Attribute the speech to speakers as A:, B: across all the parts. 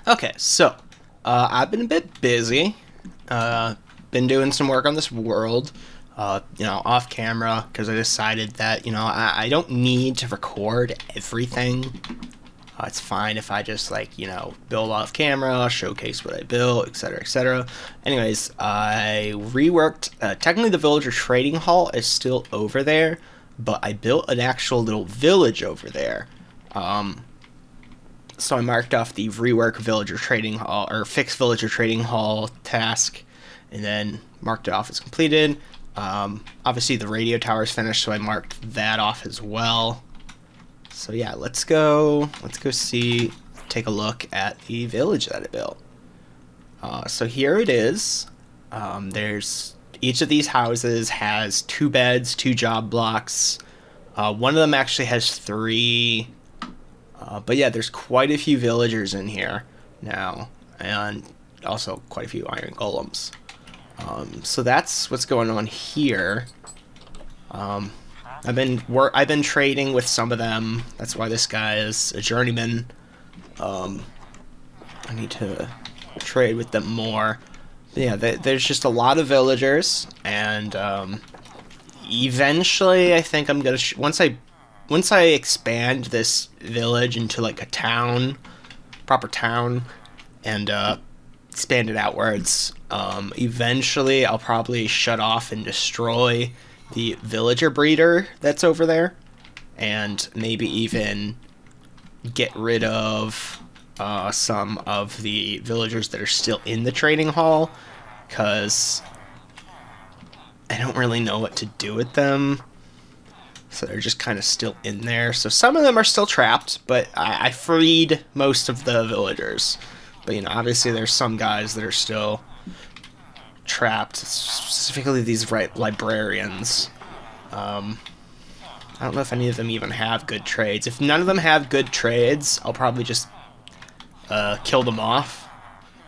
A: Okay, so I've been a bit busy. Been doing some work on this world, off camera because I decided that I don't need to record everything. It's fine if I just build off camera, showcase what I built, etc., etc. Anyways, I reworked. Technically, the villager trading hall is still over there, but I built an actual little village over there. Um, so I marked off the rework villager trading hall or fix villager trading hall task, and then marked it off as completed. Obviously, the radio tower is finished, so I marked that off as well. So yeah, let's go see, take a look at the village that I built. So here it is. There's each of these houses has 2 beds, 2 job blocks. One of them actually has 3. But yeah, there's quite a few villagers in here now, and also quite a few iron golems. So that's what's going on here. I've been trading with some of them. That's why this guy is a journeyman. I need to trade with them more. But yeah, there's just a lot of villagers, and eventually, I think I'm gonna once I expand this village into like a town, proper town, and expand it outwards. Eventually, I'll probably shut off and destroy the villager breeder that's over there, and maybe even get rid of some of the villagers that are still in the trading hall, because I don't really know what to do with them. So they're just kind of still in there. So some of them are still trapped, but I freed most of the villagers. But obviously there's some guys that are still trapped, specifically these librarians. I don't know if any of them even have good trades. If none of them have good trades, I'll probably just kill them off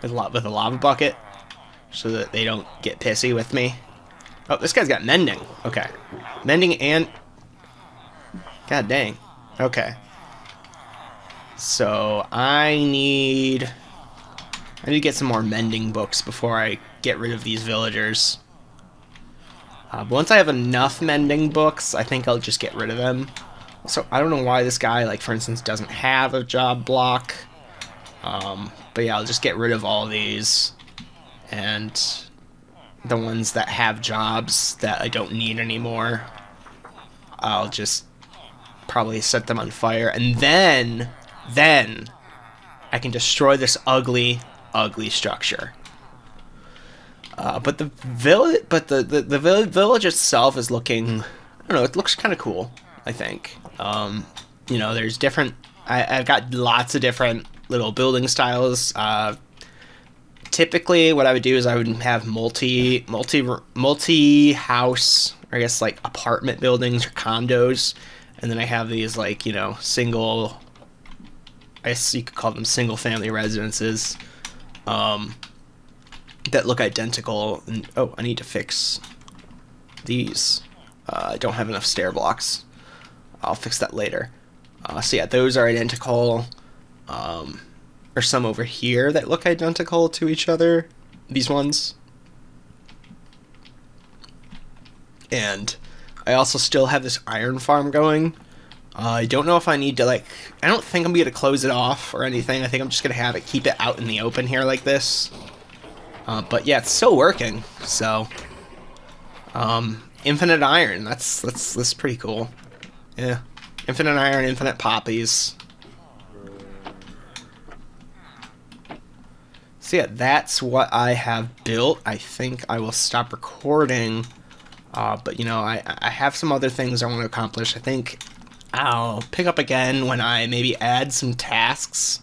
A: with a lava bucket, so that they don't get pissy with me. Oh, this guy's got mending. Okay, mending and god dang. Okay, so I need to get some more mending books before I get rid of these villagers. But once I have enough mending books, I think I'll just get rid of them. So I don't know why this guy, like for instance, doesn't have a job block. But yeah, I'll just get rid of all these, and the ones that have jobs that I don't need anymore, I'll just probably set them on fire, and then I can destroy this ugly structure. But the village itself is looking, I don't know, it looks kind of cool, I think. There's different, I've got lots of different little building styles. Typically what I would do is I would have multi house, or I guess like apartment buildings or condos, and then I have these single, I guess you could call them single family residences, that look identical. And oh, I need to fix these. I don't have enough stair blocks. I'll fix that later. So yeah, those are identical. There's some over here that look identical to each other. These ones. And I also still have this iron farm going. I don't know if I need to I don't think I'm going to close it off or anything. I think I'm just going to keep it out in the open here like this. But yeah, it's still working. So, infinite iron. That's pretty cool. Yeah, infinite iron, infinite poppies. So yeah, that's what I have built. I think I will stop recording. But I have some other things I want to accomplish. I think I'll pick up again when I maybe add some tasks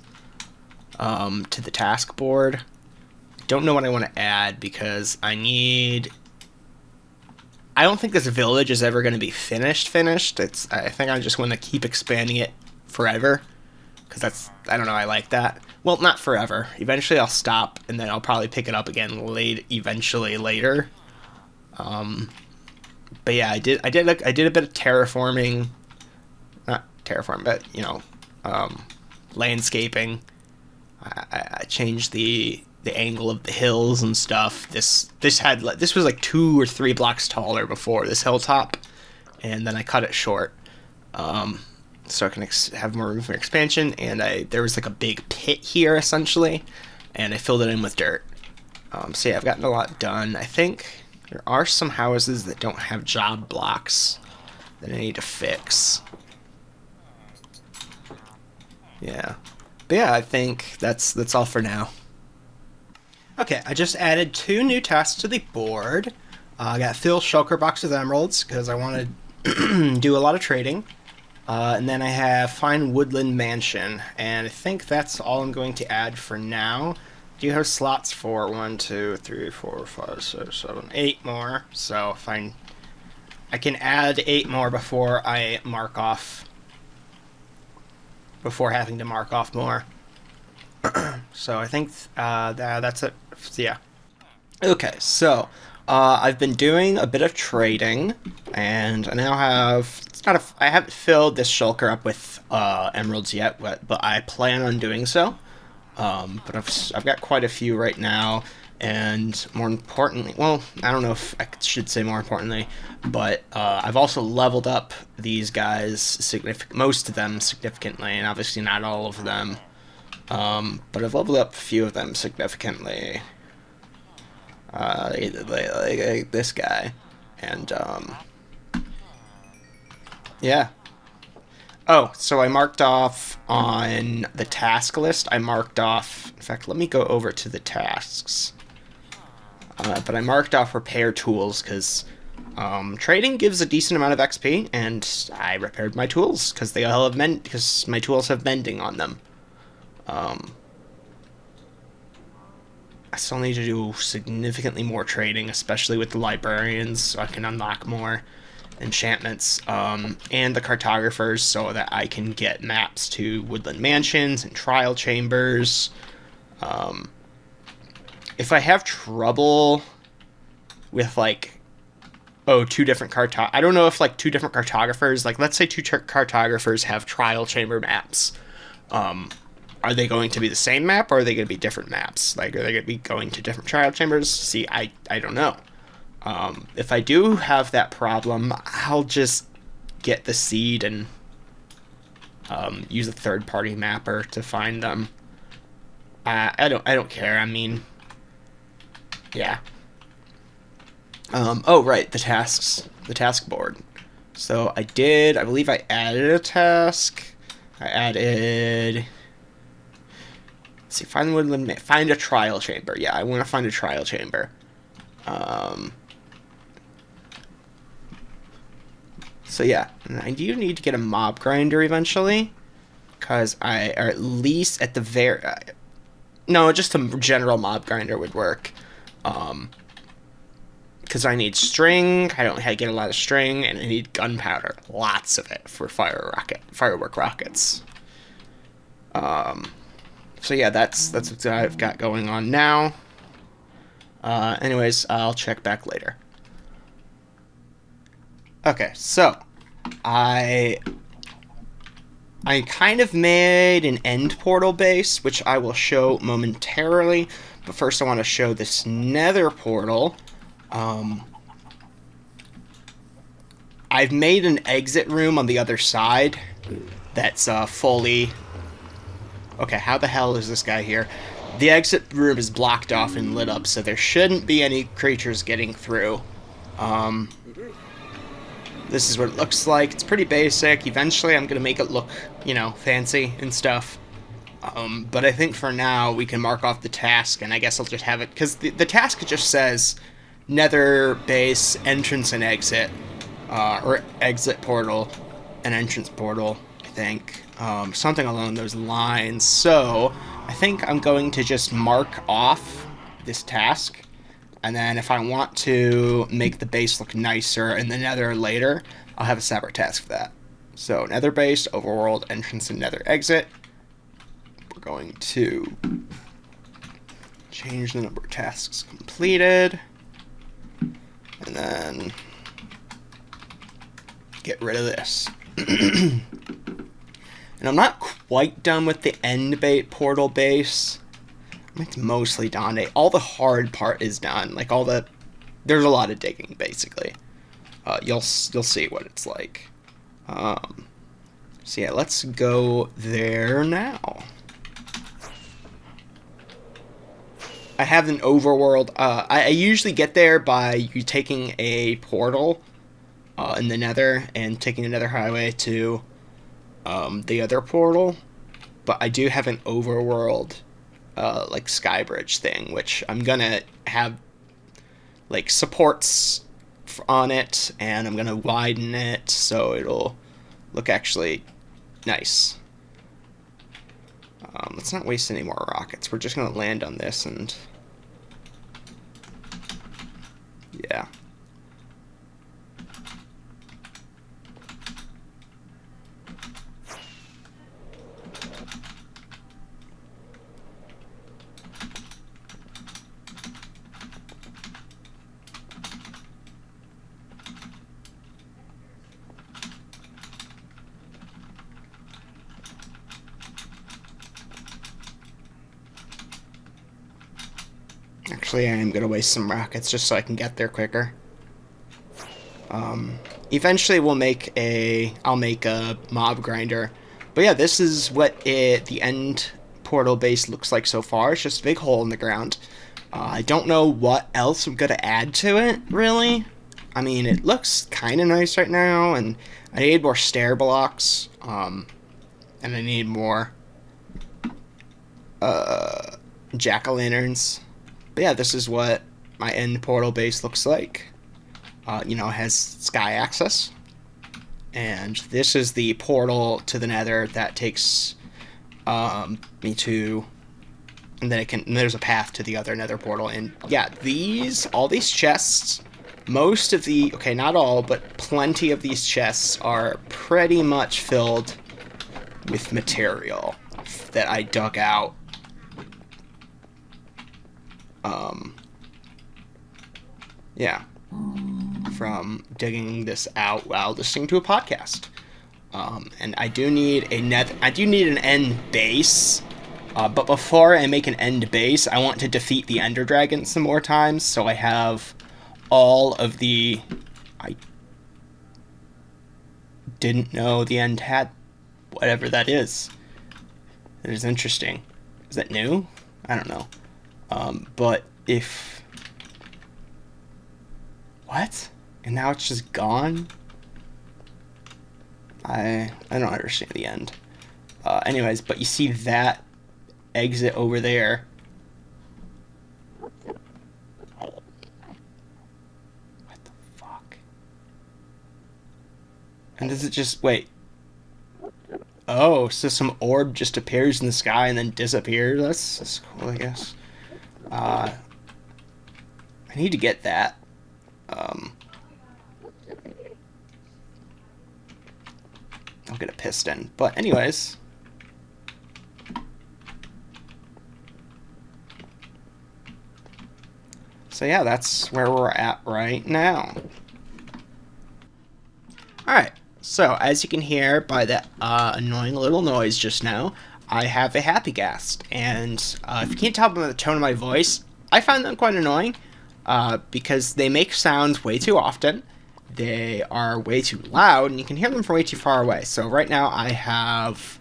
A: to the task board. Don't know what I want to add, because I don't think this village is ever going to be finished. I think I just want to keep expanding it forever, because I don't know, I like that. Well, not forever. Eventually I'll stop, and then I'll probably pick it up again eventually later. But yeah, I did a bit of terraforming, not terraform, but landscaping. I changed the angle of the hills and stuff. This was like 2 or 3 blocks taller before this hilltop, and then I cut it short, so I can have more room for expansion. And there was like a big pit here essentially, and I filled it in with dirt. So yeah, I've gotten a lot done. I think there are some houses that don't have job blocks that I need to fix. Yeah. But yeah, I think that's all for now. Okay, I just added 2 new tasks to the board. I got fill shulker box with emeralds because I want to do a lot of trading. And then I have find woodland mansion, and I think that's all I'm going to add for now. Do you have slots for 1, 2, 3, 4, 5, 6, 7, 8 more? So I can add 8 more before I mark off. Before having to mark off more. So I think that's it. Yeah. Okay, so I've been doing a bit of trading, and I now have. I haven't filled this shulker up with emeralds yet, but I plan on doing so. But I've got quite a few right now, and more importantly, well, I don't know if I should say more importantly, but I've also leveled up these guys most of them significantly, and obviously not all of them. But I've leveled up a few of them significantly. Like this guy, and yeah. Oh, so I marked off on the task list. I marked off. In fact, let me go over to the tasks. But I marked off repair tools because trading gives a decent amount of XP, and I repaired my tools because they all have because my tools have mending on them. I still need to do significantly more trading, especially with the librarians, so I can unlock more enchantments, and the cartographers, so that I can get maps to woodland mansions and trial chambers. If I have trouble with like, 2 different I don't know if like 2 different cartographers, like let's say 2 cartographers have trial chamber maps. Are they going to be the same map, or are they going to be different maps? Like, are they going to be going to different trial chambers? See, I don't know. If I do have that problem, I'll just get the seed and use a third-party mapper to find them. I don't care. I mean, yeah. Oh right, the task board. So I believe I added a task. I added. Let's see, find a trial chamber. Yeah, I want to find a trial chamber. So yeah, and I do need to get a mob grinder eventually, because or at least at the no, just a general mob grinder would work. Because I need string, I don't get a lot of string, and I need gunpowder, lots of it for firework rockets. So yeah, that's what I've got going on now. Anyways, I'll check back later. Okay, so I kind of made an end portal base, which I will show momentarily. But first, I want to show this Nether portal. I've made an exit room on the other side that's fully. Okay, how the hell is this guy here? The exit room is blocked off and lit up, so there shouldn't be any creatures getting through. This is what it looks like. It's pretty basic. Eventually, I'm going to make it look, fancy and stuff. But I think for now, we can mark off the task, and I guess I'll just have it, because the task just says Nether base, entrance and exit, or exit portal, and entrance portal, I think. Something along those lines. So I think I'm going to just mark off this task, and then if I want to make the base look nicer in the Nether later, I'll have a separate task for that. So Nether base, overworld, entrance, and Nether exit. We're going to change the number of tasks completed, and then get rid of this. And I'm not quite done with the end portal base. It's mostly done. All the hard part is done. Like there's a lot of digging basically. You'll see what it's like. So yeah, let's go there now. I have an overworld. I usually get there by you taking a portal in the Nether and taking another highway to the other portal. But I do have an overworld like skybridge thing, which I'm gonna have like supports on it, and I'm gonna widen it so it'll look actually nice. Let's not waste any more rockets. We're just gonna land on this and yeah. Actually, I am going to waste some rockets just so I can get there quicker. Eventually I'll make a mob grinder. But yeah, this is what the end portal base looks like so far. It's just a big hole in the ground. I don't know what else I'm going to add to it, really. I mean, it looks kind of nice right now, and I need more stair blocks, and I need more jack-o'-lanterns. But yeah, this is what my end portal base looks like. You know, it has sky access. And this is the portal to the Nether that takes me to... And then and there's a path to the other Nether portal. And yeah, all these chests, most of the... Okay, not all, but plenty of these chests are pretty much filled with material that I dug out. Yeah, from digging this out while listening to a podcast. And I do need an end base. But before I make an end base, I want to defeat the Ender Dragon some more times, so I have all of the... I didn't know the end had whatever that is. It is interesting. Is that new? I don't know. But if... What? And now it's just gone? I don't understand the end. Anyways, but you see that exit over there. What the fuck? And does it just... Wait. Oh, so some orb just appears in the sky and then disappears? That's cool, I guess. I need to get that. I'll get a piston. But anyways. So yeah, that's where we're at right now. Alright, so as you can hear by that annoying little noise just now, I have a happy ghast. And if you can't tell by the tone of my voice, I find them quite annoying. Because they make sounds way too often, they are way too loud, and you can hear them from way too far away. So right now I have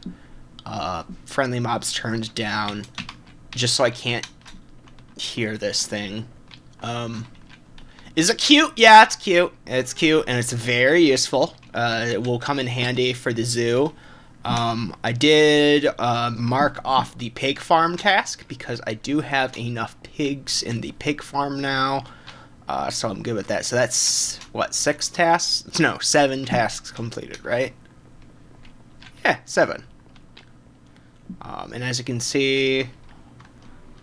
A: friendly mobs turned down just so I can't hear this thing. Is it cute? Yeah, it's cute. It's cute, and it's very useful. It will come in handy for the zoo. I did mark off the pig farm task because I do have enough pigs in the pig farm now, so I'm good with that. So that's, what, 6 tasks? No, 7 tasks completed, right? Yeah, 7. And as you can see,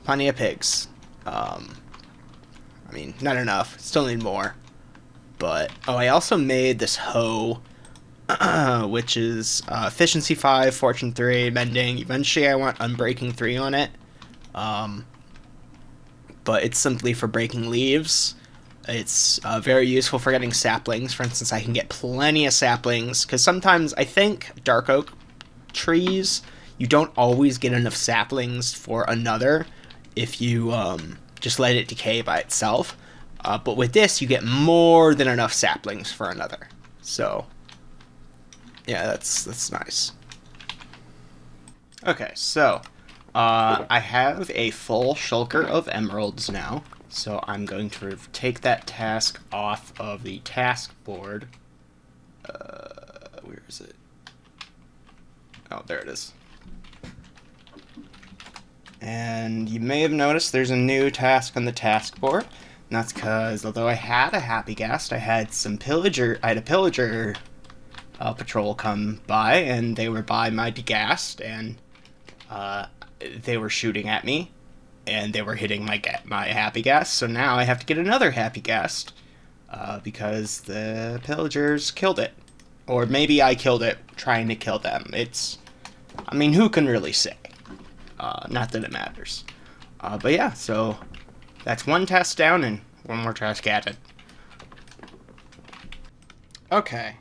A: plenty of pigs. I mean, not enough. Still need more. But, oh, I also made this hoe, which is efficiency 5, fortune 3, mending. Eventually I want unbreaking 3 on it. But it's simply for breaking leaves. It's very useful for getting saplings. For instance, I can get plenty of saplings, because sometimes I think dark oak trees, you don't always get enough saplings for another if you just let it decay by itself. But with this, you get more than enough saplings for another. So, yeah, that's nice. Okay, so I have a full shulker of emeralds now. So I'm going to take that task off of the task board. Where is it? Oh, there it is. And you may have noticed there's a new task on the task board. And that's because although I had a happy guest, I had a pillager patrol come by, and they were by my deghast, and they were shooting at me, and they were hitting my happy guest. So now I have to get another happy guest because the pillagers killed it, or maybe I killed it trying to kill them. I mean, who can really say? Not that it matters. But yeah, so that's one task down and one more task added. Okay.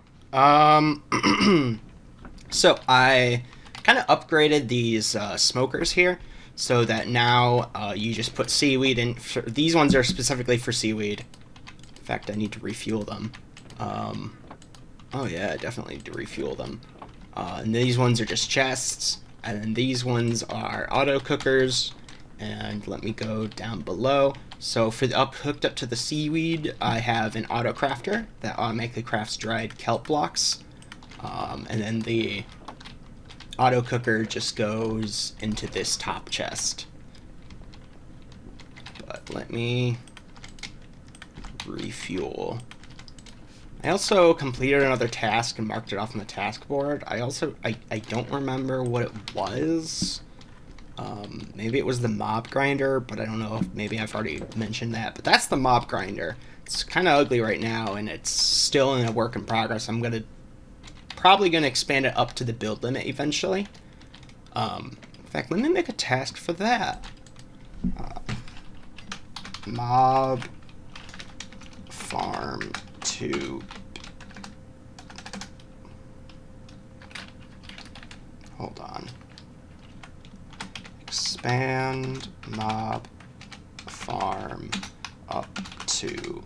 A: So I kind of upgraded these smokers here so that now you just put seaweed in. These ones are specifically for seaweed. In fact, I need to refuel them. Oh yeah, I definitely need to refuel them. And these ones are just chests. And then these ones are auto cookers. And let me go down below. So for the hooked up to the seaweed, I have an auto crafter that automatically crafts dried kelp blocks. And then the auto cooker just goes into this top chest. But let me refuel. I also completed another task and marked it off on the task board. I don't remember what it was. Maybe it was the mob grinder, but I don't know if maybe I've already mentioned that. But that's the mob grinder. It's kind of ugly right now, and it's still in a work in progress. I'm probably gonna expand it up to the build limit eventually. In fact, let me make a task for that. Mob farm to. Hold on. Expand mob farm up to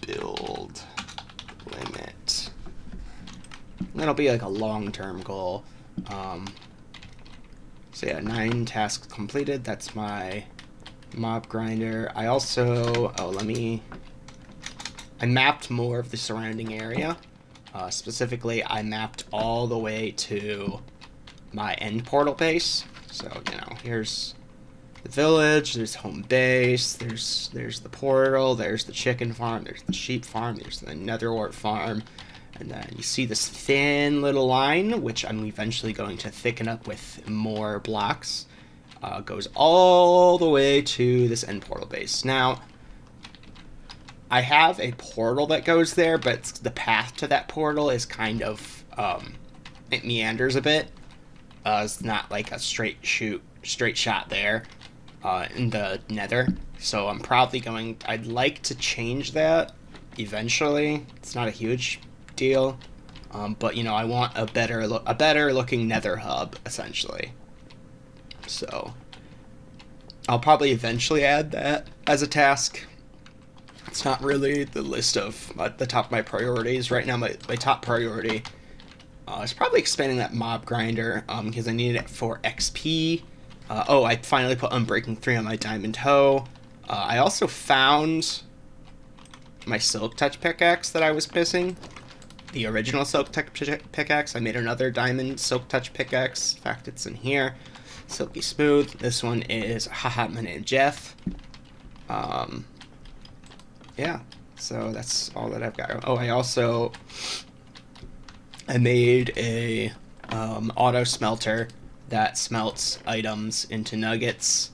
A: build limit. That'll be like a long-term goal. So yeah, 9 tasks completed. That's my mob grinder. I also, I mapped more of the surrounding area. Specifically, I mapped all the way to my end portal base. So, here's the village, there's home base, there's the portal, there's the chicken farm, there's the sheep farm, there's the netherwort farm, and then you see this thin little line, which I'm eventually going to thicken up with more blocks. Goes all the way to this end portal base. Now, I have a portal that goes there, but the path to that portal is kind of, it meanders a bit. It's not like a straight shot there in the nether. So I'm probably I'd like to change that eventually. It's not a huge deal. But, I want a better looking nether hub, essentially. So I'll probably eventually add that as a task. It's not really the list of the top of my priorities. Right now, my top priority is probably expanding that mob grinder because I need it for XP. I finally put Unbreaking 3 on my diamond hoe. I also found my Silk Touch pickaxe that I was missing. The original Silk Touch pickaxe. I made another diamond Silk Touch pickaxe. In fact, it's in here. Silky Smooth. This one is Haha, my name Jeff. Yeah, so that's all that I've got. Oh, I made a auto smelter that smelts items into nuggets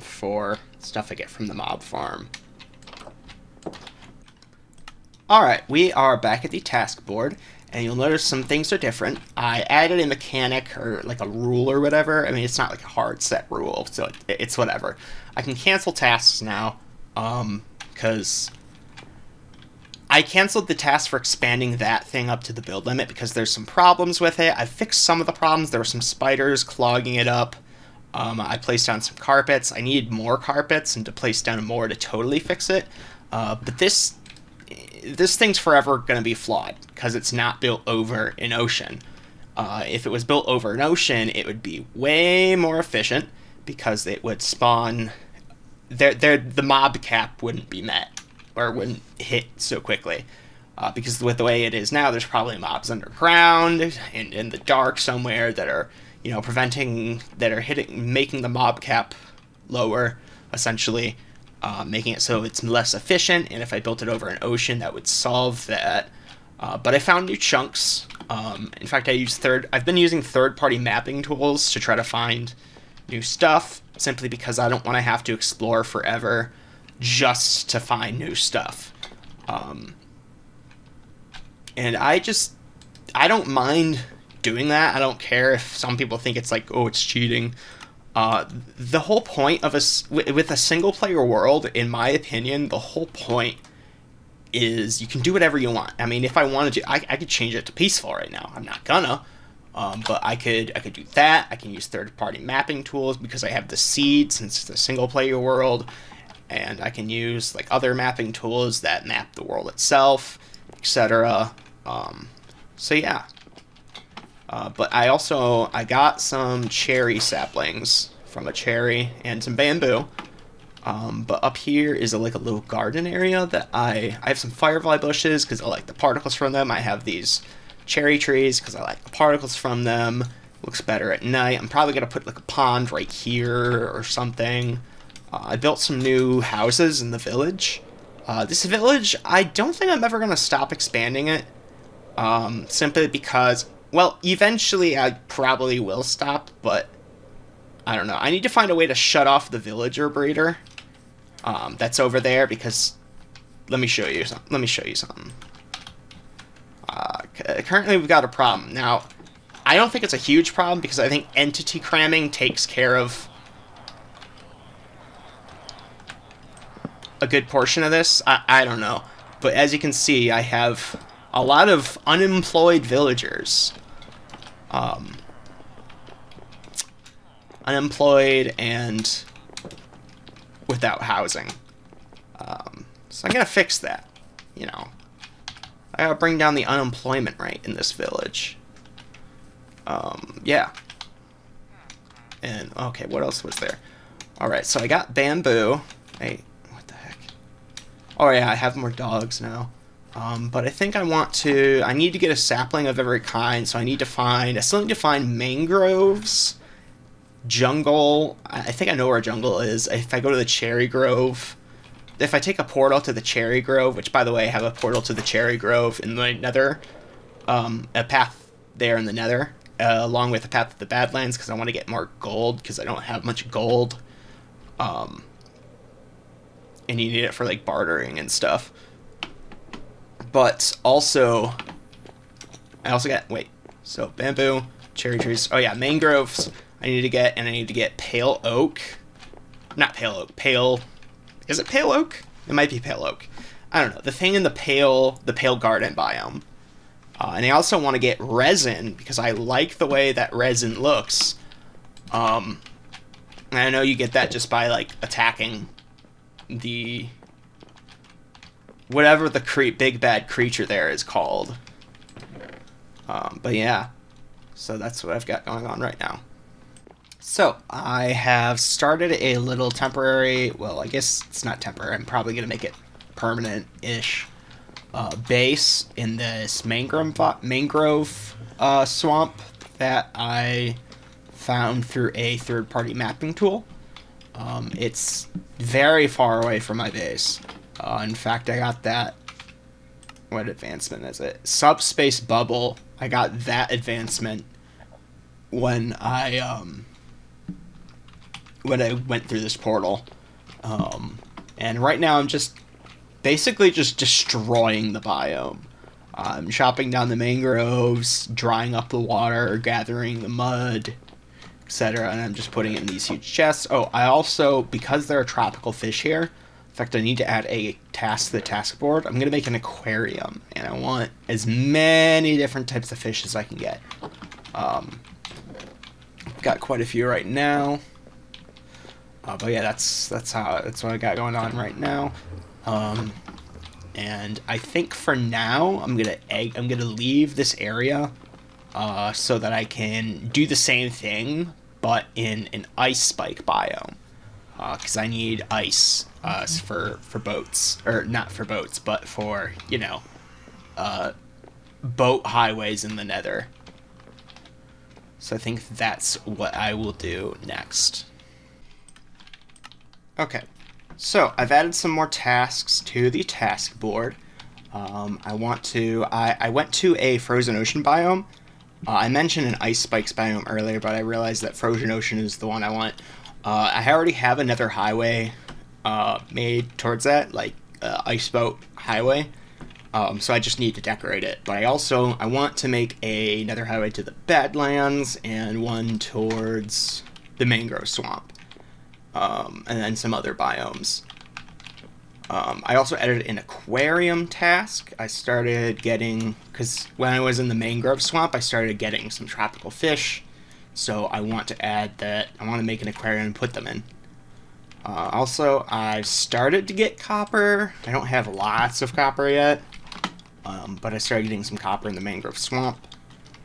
A: for stuff I get from the mob farm. Alright, we are back at the task board, and you'll notice some things are different. I added a mechanic, or like a rule or whatever. I mean, it's not like a hard set rule, so it's whatever. I can cancel tasks now, because I canceled the task for expanding that thing up to the build limit because there's some problems with it. I fixed some of the problems. There were some spiders clogging it up. I placed down some carpets. I needed more carpets and to place down more to totally fix it. But this thing's forever going to be flawed because it's not built over an ocean. If it was built over an ocean, it would be way more efficient because it would spawn. The mob cap wouldn't be met or wouldn't hit so quickly. Because with the way it is now, there's probably mobs underground and in the dark somewhere that are, making the mob cap lower, essentially, making it so it's less efficient. And if I built it over an ocean, that would solve that. But I found new chunks. In fact, I've been using third-party mapping tools to try to find new stuff, simply because I don't want to have to explore forever just to find new stuff. And I don't mind doing that. I don't care if some people think it's like, oh, it's cheating. The whole point of with a single player world, in my opinion, the whole point is you can do whatever you want. I mean, if I wanted to, I could change it to peaceful right now. I'm not gonna. But I could do that. I can use third-party mapping tools because I have the seed since it's a single-player world, and I can use like other mapping tools that map the world itself, etc. So yeah. But I got some cherry saplings from a cherry and some bamboo. But up here is like a little garden area that I have some firefly bushes because I like the particles from them. I have these cherry trees because I like the particles from them. Looks better at night. I'm probably going to put like a pond right here or something. I built some new houses in the village. This village, I don't think I'm ever going to stop expanding it. Simply because, well, eventually I probably will stop, but I don't know. I need to find a way to shut off the villager breeder that's over there because let me show you something. Currently we've got a problem. Now, I don't think it's a huge problem because I think entity cramming takes care of a good portion of this. I don't know. But as you can see, I have a lot of unemployed villagers. Unemployed and without housing. So I'm going to fix that, I gotta bring down the unemployment rate in this village. Yeah. And, okay, what else was there? Alright, so I got bamboo. Hey, what the heck? Oh, yeah, I have more dogs now. But I think I need to get a sapling of every kind, so I still need to find mangroves, jungle. I think I know where jungle is. If I go to the cherry grove, if I take a portal to the cherry grove, which, by the way, I have a portal to the cherry grove in the Nether, a path there in the Nether, along with a path to the Badlands, because I want to get more gold, because I don't have much gold, and you need it for, like, bartering and stuff. But also, so bamboo, cherry trees, oh yeah, mangroves, I need to get pale oak, not pale oak, is it pale oak? It might be pale oak. I don't know. The thing in the pale garden biome. And I also want to get resin because I like the way that resin looks. And I know you get that just by like attacking the whatever the big bad creature there is called. But yeah. So that's what I've got going on right now. So, I have started a little temporary, well, I guess it's not temporary, I'm probably going to make it permanent-ish, base in this mangrove swamp that I found through a third-party mapping tool. It's very far away from my base. In fact, I got that, what advancement is it? Subspace bubble. I got that advancement when I went through this portal. And right now I'm basically just destroying the biome. I'm chopping down the mangroves, drying up the water, gathering the mud, etc. And I'm just putting it in these huge chests. Oh, I also, because there are tropical fish here, In fact, I need to add a task to the task board. I'm going to make an aquarium, and I want as many different types of fish as I can get. Got quite a few right now. But yeah, that's what I got going on right now. And I think for now I'm gonna leave this area so that I can do the same thing, but in an ice spike biome. Because I need ice for boats, or not for boats, but for boat highways in the Nether. So I think that's what I will do next. Okay, so I've added some more tasks to the task board. I went to a frozen ocean biome. I mentioned an ice spikes biome earlier, but I realized that frozen ocean is the one I want. I already have another highway made towards that, like ice boat highway. So I just need to decorate it. But I want to make another highway to the Badlands and one towards the mangrove swamp. And then some other biomes. I also added an aquarium task. I started getting, because when I was in the mangrove swamp, I started getting some tropical fish. So I want to add that. I want to make an aquarium and put them in. Also, I've started to get copper. I don't have lots of copper yet. But I started getting some copper in the mangrove swamp.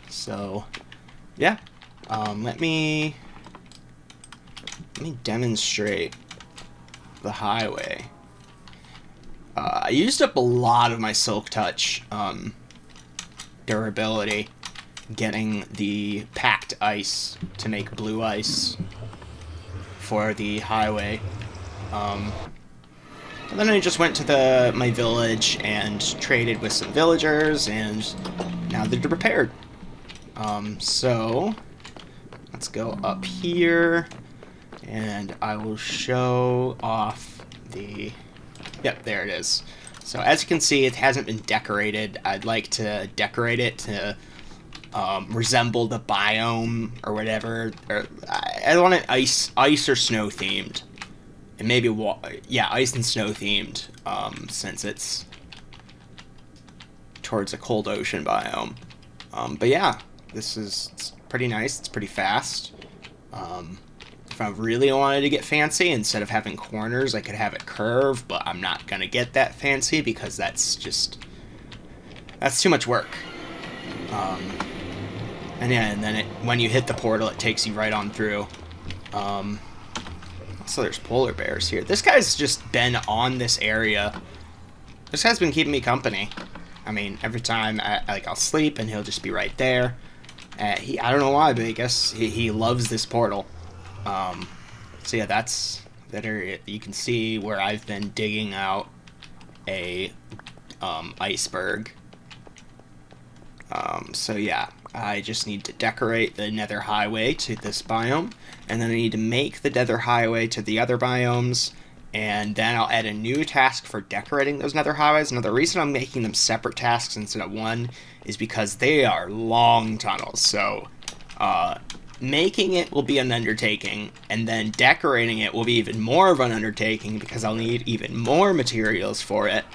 A: So, yeah. Let me demonstrate the highway. I used up a lot of my Silk Touch durability getting the packed ice to make blue ice for the highway. And then I just went to my village and traded with some villagers, and now they're prepared. So let's go up here, and I will show off the... Yep, there it is. So as you can see, it hasn't been decorated. I'd like to decorate it to resemble the biome or whatever. Or I want it ice or snow themed. And maybe, ice and snow themed, since it's towards a cold ocean biome. But yeah, it's pretty nice. It's pretty fast. If I really wanted to get fancy, instead of having corners, I could have it curve, but I'm not going to get that fancy because that's too much work. And yeah, and then when you hit the portal, it takes you right on through. So there's polar bears here. This guy's just been on this area. This guy's been keeping me company. I mean, every time I'll sleep and he'll just be right there. I don't know why, but I guess he loves this portal. So yeah, that's that area. You can see where I've been digging out a iceberg. So yeah, I just need to decorate the Nether highway to this biome, and then I need to make the Nether highway to the other biomes, and then I'll add a new task for decorating those Nether highways. Now the reason I'm making them separate tasks instead of one is because they are long tunnels, so making it will be an undertaking, and then decorating it will be even more of an undertaking because I'll need even more materials for it.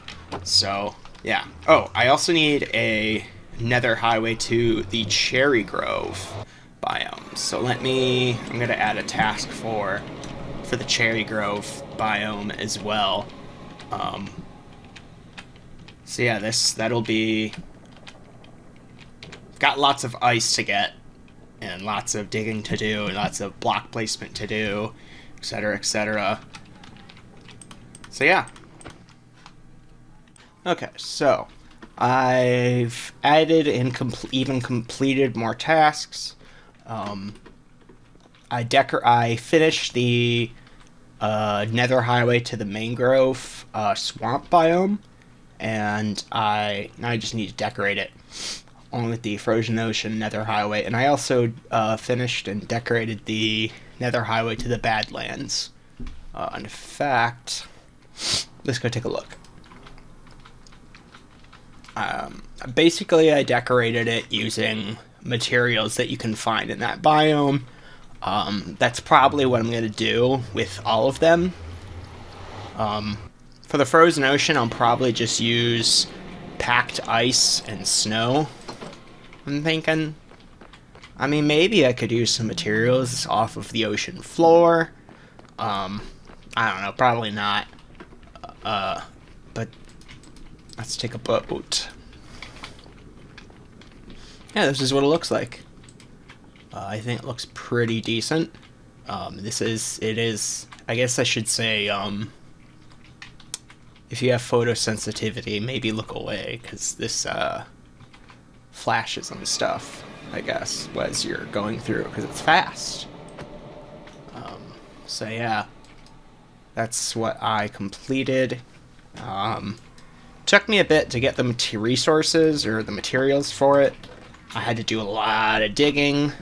A: So yeah. Oh, I also need a Nether highway to the Cherry Grove biome. So I'm going to add a task for the Cherry Grove biome as well. So yeah, that'll be... Got lots of ice to get, and lots of digging to do, and lots of block placement to do, etc., etc. So yeah. Okay, so I've added and even completed more tasks. I finished the Nether highway to the mangrove swamp biome, and now I just need to decorate it along with the frozen ocean Nether highway. And I also finished and decorated the Nether highway to the Badlands. In fact, let's go take a look. Basically, I decorated it using materials that you can find in that biome. That's probably what I'm going to do with all of them. For the frozen ocean, I'll probably just use packed ice and snow. I'm thinking. I mean, maybe I could use some materials off of the ocean floor. I don't know, probably not. But let's take a boat. Yeah, this is what it looks like. I think it looks pretty decent. It is, I guess I should say, if you have photosensitivity, maybe look away, because this, flashes and stuff, I guess, as you're going through, because it's fast. So yeah, that's what I completed. Took me a bit to get the resources, or the materials for it. I had to do a lot of digging.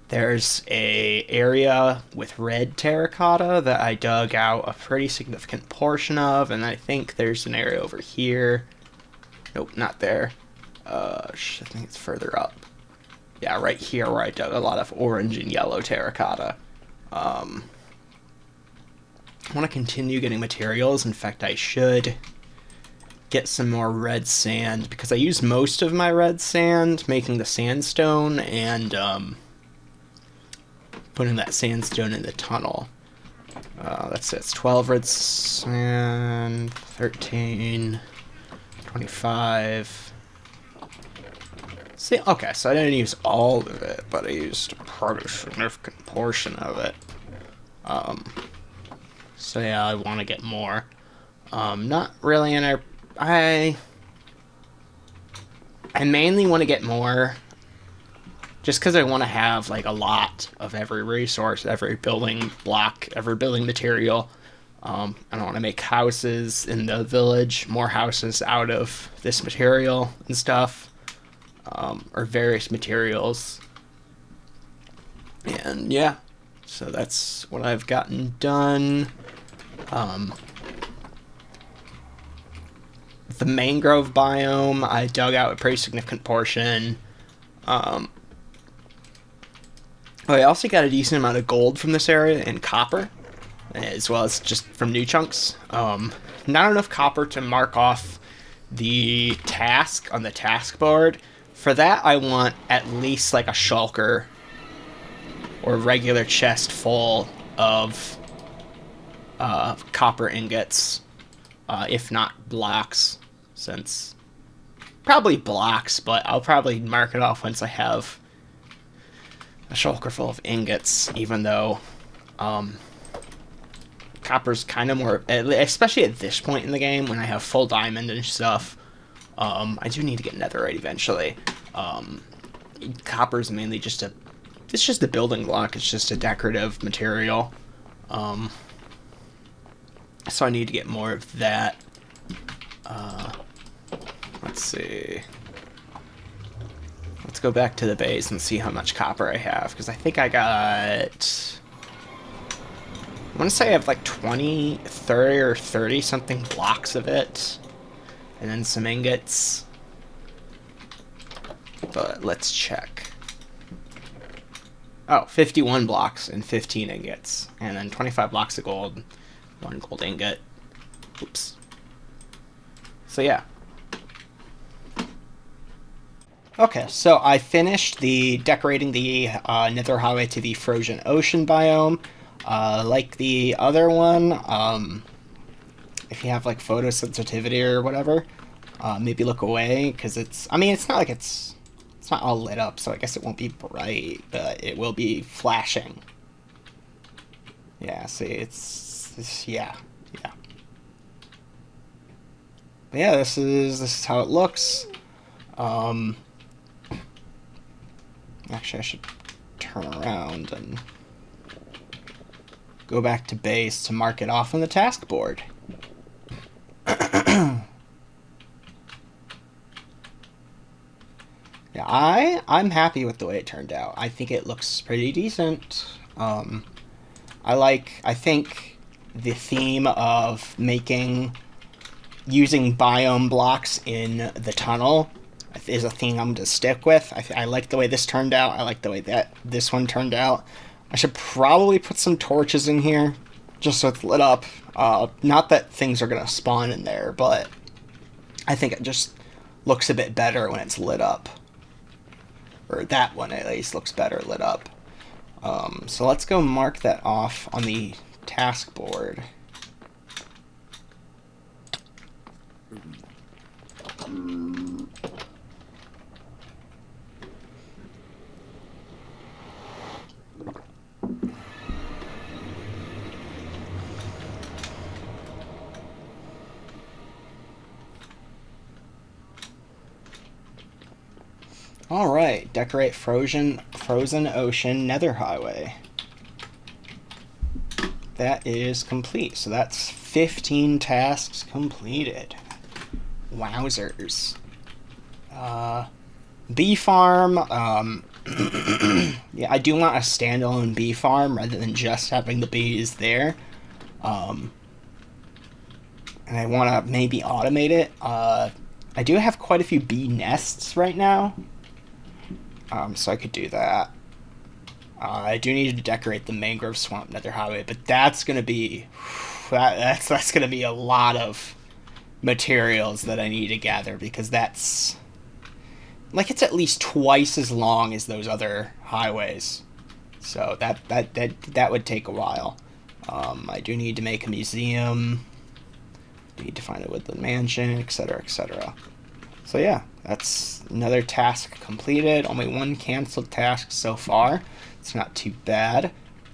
A: There's a area with red terracotta that I dug out a pretty significant portion of, and I think there's an area over here. Nope, not there. I think it's further up. Yeah, right here where I dug a lot of orange and yellow terracotta. I want to continue getting materials. In fact, I should get some more red sand, because I used most of my red sand making the sandstone and putting that sandstone in the tunnel. That's it. It's 12 red sand, 13, 25. See, okay, so I didn't use all of it, but I used a pretty significant portion of it. So yeah, I want to get more. Not really in our... I mainly want to get more just because I want to have, like, a lot of every resource, every building block, every building material. I want to make houses in the village, more houses out of this material and stuff. Or various materials. And yeah, so that's what I've gotten done. The mangrove biome, I dug out a pretty significant portion. I also got a decent amount of gold from this area and copper, as well as just from new chunks. Not enough copper to mark off the task on the task board. For that, I want at least like a shulker or regular chest full of copper ingots, if not blocks, since probably blocks, but I'll probably mark it off once I have a shulker full of ingots, even though copper's kind of more, especially at this point in the game when I have full diamond and stuff. I do need to get netherite eventually. Copper's mainly just it's just a building block. It's just a decorative material. So I need to get more of that. Let's see. Let's go back to the base and see how much copper I have, because I think I got... I want to say I have like 20, 30, or 30 something blocks of it. And then some ingots. But let's check. Oh, 51 blocks and 15 ingots. And then 25 blocks of gold, 1 gold ingot. Oops. So yeah. Okay, so I finished decorating the Nether highway to the frozen ocean biome. Like the other one, if you have like photosensitivity or whatever, maybe look away, because it's not like it's not all lit up, so I guess it won't be bright, but it will be flashing. Yeah, see, it's yeah. But yeah, this is how it looks. Actually, I should turn around and go back to base to mark it off on the task board. Yeah, I'm happy with the way it turned out. I think it looks pretty decent. I think the theme of using biome blocks in the tunnel is a theme I'm going to stick with. I like the way this turned out. I like the way that this one turned out. I should probably put some torches in here, just so it's lit up. Not that things are going to spawn in there, but I think it just looks a bit better when it's lit up. Or that one at least looks better lit up. So let's go mark that off on the task board. Alright, decorate frozen ocean nether highway. That is complete. So that's 15 tasks completed. Wowzers. Bee farm. Yeah, I do want a standalone bee farm rather than just having the bees there. And I want to maybe automate it. I do have quite a few bee nests right now. So I could do that. I do need to decorate the mangrove swamp nether highway, but that's gonna be that's gonna be a lot of materials that I need to gather, because that's like, it's at least twice as long as those other highways. So that would take a while. I do need to make a museum. Need to find a woodland mansion, etc., etc. So yeah, that's another task completed. Only one canceled task so far. It's not too bad.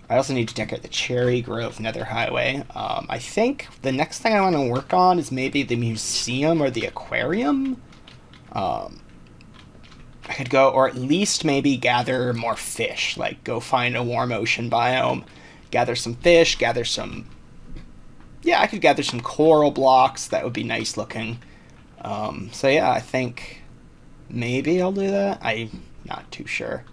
A: I also need to decorate the Cherry Grove Nether Highway. I think the next thing I want to work on is maybe the museum or the aquarium. I could go, or at least maybe gather more fish. Like, go find a warm ocean biome, gather some fish, gather some... Yeah, I could gather some coral blocks. That would be nice looking. So yeah, I think maybe I'll do that. I'm not too sure.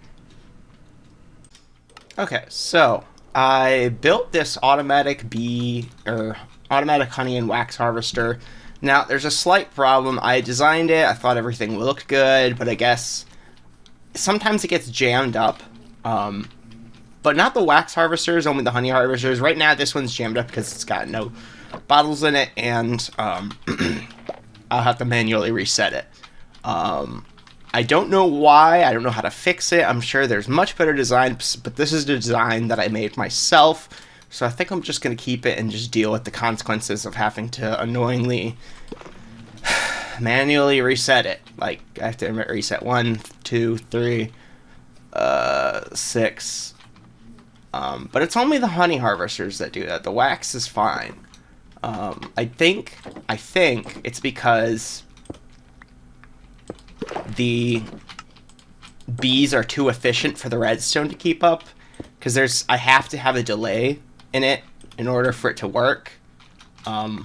A: Okay, so I built this automatic automatic honey and wax harvester. Now, there's a slight problem. I designed it, I thought everything looked good, but I guess sometimes it gets jammed up. But not the wax harvesters, only the honey harvesters. Right now, this one's jammed up because it's got no bottles in it, and I'll have to manually reset it. I don't know why. I don't know how to fix it. I'm sure there's much better designs, but this is the design that I made myself. So I think I'm just going to keep it and just deal with the consequences of having to annoyingly manually reset it. Like, I have to reset 1, 2, 3, 6. But it's only the honey harvesters that do that. The wax is fine. I think it's because the bees are too efficient for the redstone to keep up, because I have to have a delay in it in order for it to work. So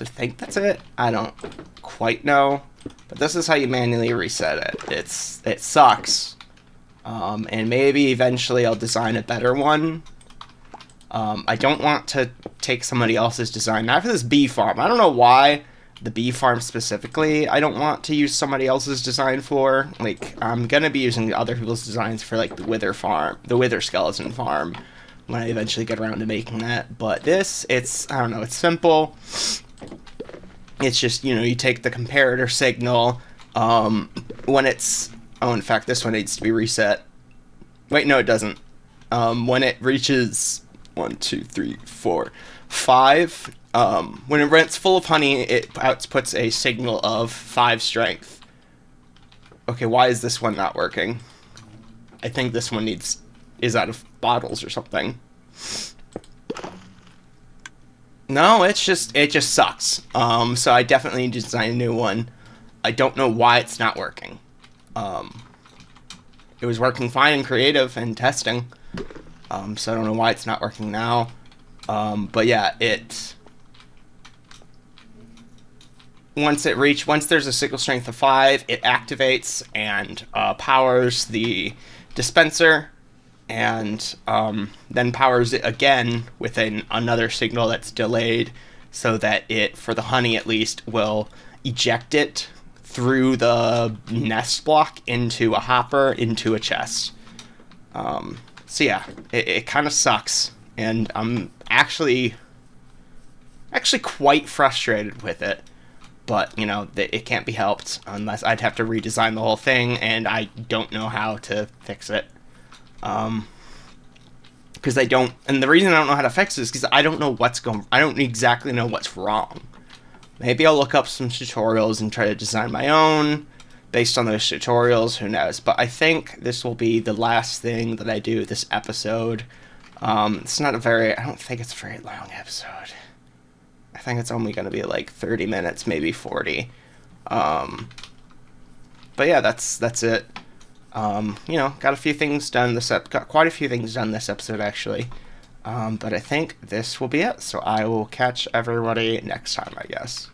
A: I think that's it. I don't quite know, but this is how you manually reset it. It sucks. And maybe eventually I'll design a better one. I don't want to take somebody else's design. Not for this bee farm. I don't know why the bee farm specifically I don't want to use somebody else's design for. Like, I'm going to be using other people's designs for, like, the wither skeleton farm when I eventually get around to making that. But this, I don't know, it's simple. It's just, you take the comparator signal when it's... Oh, in fact, this one needs to be reset. Wait, no, it doesn't. When it reaches 1, 2, 3, 4, 5, when it runs full of honey, it outputs a signal of 5 strength. Okay, why is this one not working? I think this one is out of bottles or something. No, it just sucks. So I definitely need to design a new one. I don't know why it's not working. It was working fine in creative and testing. So I don't know why it's not working now. But yeah, once there's a signal strength of 5, it activates and powers the dispenser, and then powers it again with another signal that's delayed, so that it, for the honey at least, will eject it through the nest block into a hopper, into a chest. So yeah, it kind of sucks, and I'm actually quite frustrated with it. But, you know, it can't be helped unless I'd have to redesign the whole thing, and I don't know how to fix it. Because I don't, and the reason I don't know how to fix it is because I don't know I don't exactly know what's wrong. Maybe I'll look up some tutorials and try to design my own based on those tutorials, who knows. But I think this will be the last thing that I do this episode. It's not I don't think it's a very long episode. I think it's only going to be like 30 minutes, maybe 40. But yeah, that's it. You know, got a few things done got quite a few things done this episode, actually. But I think this will be it. So I will catch everybody next time, I guess.